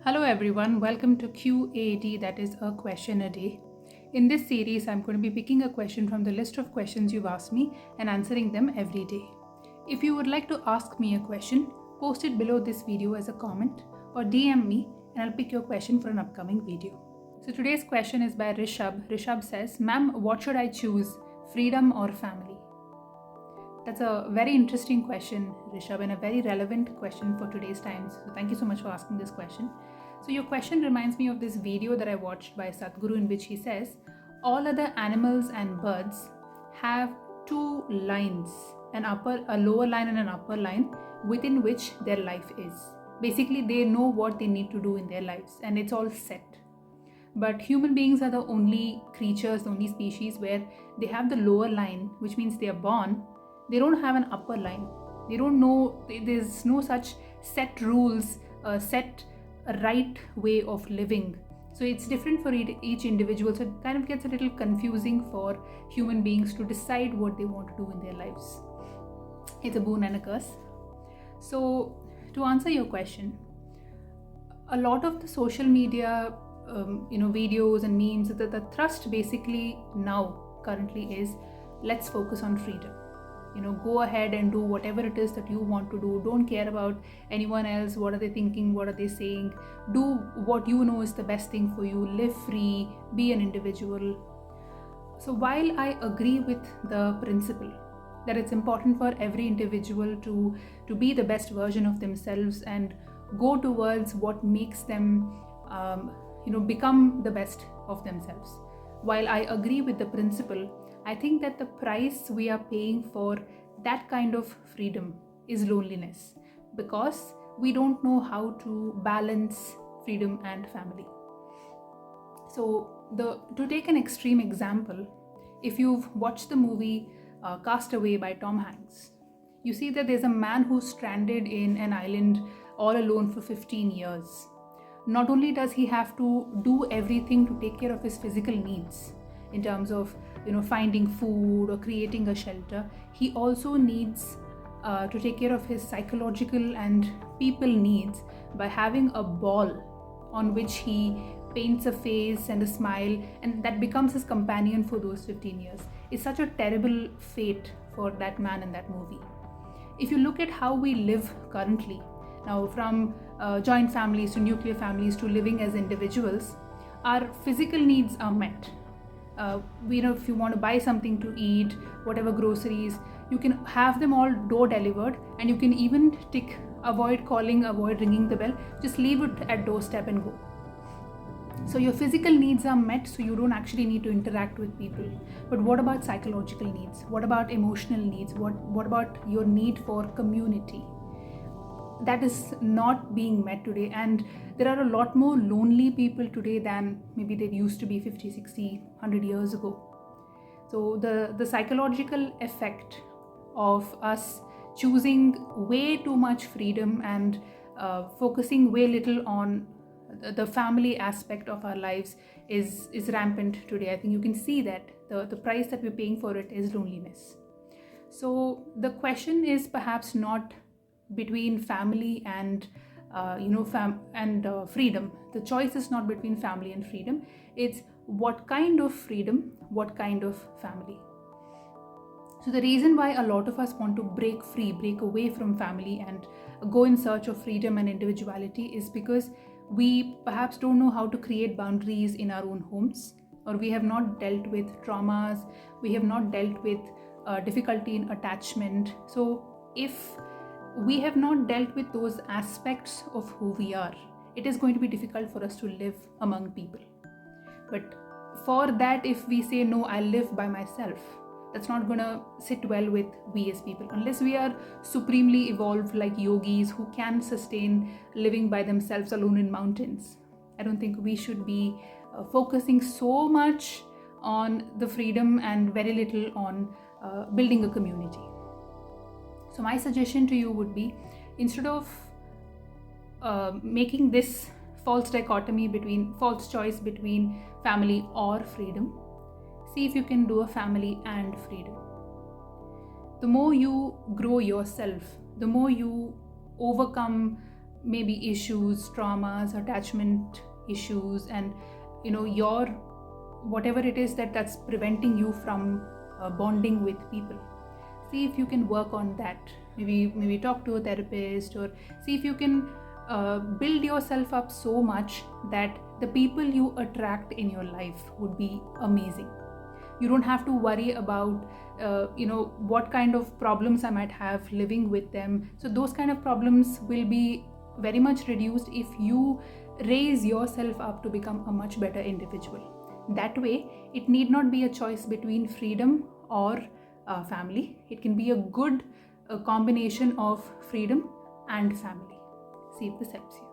Hello everyone, welcome to QAD, that is a question a day. In this series, I'm going to be picking a question from the list of questions you've asked me and answering them every day. If you would like to ask me a question, post it below this video as a comment or DM me and I'll pick your question for an upcoming video. So today's question is by Rishabh. Rishabh says, Ma'am, what should I choose, freedom or family? That's a very interesting question, Rishabh, and a very relevant question for today's times. So thank you so much for asking this question. So your question reminds me of this video that I watched by Sadhguru, in which he says, all other animals and birds have two lines, a lower line and an upper line, within which their life is. Basically, they know what they need to do in their lives, and it's all set. But human beings are the only creatures, the only species where they have the lower line, which means they are born. They don't have an upper line. They don't know, there's no such set rules, set right way of living. So it's different for each individual. So it kind of gets a little confusing for human beings to decide what they want to do in their lives. It's a boon and a curse. So to answer your question, a lot of the social media videos and memes, the thrust basically now currently is, let's focus on freedom. Go ahead and do whatever it is that you want to do. Don't care about anyone else. What are they thinking? What are they saying? Do what you know is the best thing for you. Live free, be an individual. So while I agree with the principle that it's important for every individual to be the best version of themselves and go towards what makes them become the best of themselves. While I agree with the principle, I think that the price we are paying for that kind of freedom is loneliness, because we don't know how to balance freedom and family. So to take an extreme example, if you've watched the movie Cast Away by Tom Hanks, you see that there's a man who's stranded in an island all alone for 15 years. Not only does he have to do everything to take care of his physical needs in terms of finding food or creating a shelter, he also needs to take care of his psychological and people needs by having a ball on which he paints a face and a smile, and that becomes his companion for those 15 years. It's such a terrible fate for that man in that movie. If you look at how we live currently, now from joint families to nuclear families to living as individuals, our physical needs are met. If you want to buy something to eat, whatever groceries, you can have them all door delivered, and you can even tick avoid calling, avoid ringing the bell, just leave it at doorstep and go. So your physical needs are met, so you don't actually need to interact with people. But what about psychological needs? What about emotional needs? What about your need for community? That is not being met today, and there are a lot more lonely people today than maybe there used to be 50, 60, 100 years ago. So the psychological effect of us choosing way too much freedom and focusing way little on the family aspect of our lives is rampant today. I think you can see that the price that we're paying for it is loneliness. So the question is perhaps not between family and freedom. The choice is not between family and freedom. It's what kind of freedom, what kind of family. So the reason why a lot of us want to break away from family and go in search of freedom and individuality is because we perhaps don't know how to create boundaries in our own homes, or we have not dealt with traumas, we have not dealt with difficulty in attachment. So if we have not dealt with those aspects of who we are, it is going to be difficult for us to live among people. But for that, if we say, no, I'll live by myself, that's not going to sit well with we as people, unless we are supremely evolved like yogis who can sustain living by themselves alone in mountains. I don't think we should be focusing so much on the freedom and very little on building a community. So my suggestion to you would be, instead of making this false choice between family or freedom, see if you can do a family and freedom. The more you grow yourself, the more you overcome maybe issues, traumas, attachment issues, and your whatever it is that's preventing you from bonding with people. See if you can work on that. Maybe talk to a therapist, or see if you can build yourself up so much that the people you attract in your life would be amazing. You don't have to worry about what kind of problems I might have living with them. So those kind of problems will be very much reduced if you raise yourself up to become a much better individual. That way, it need not be a choice between freedom or family. It can be a good combination of freedom and family. See if this helps you.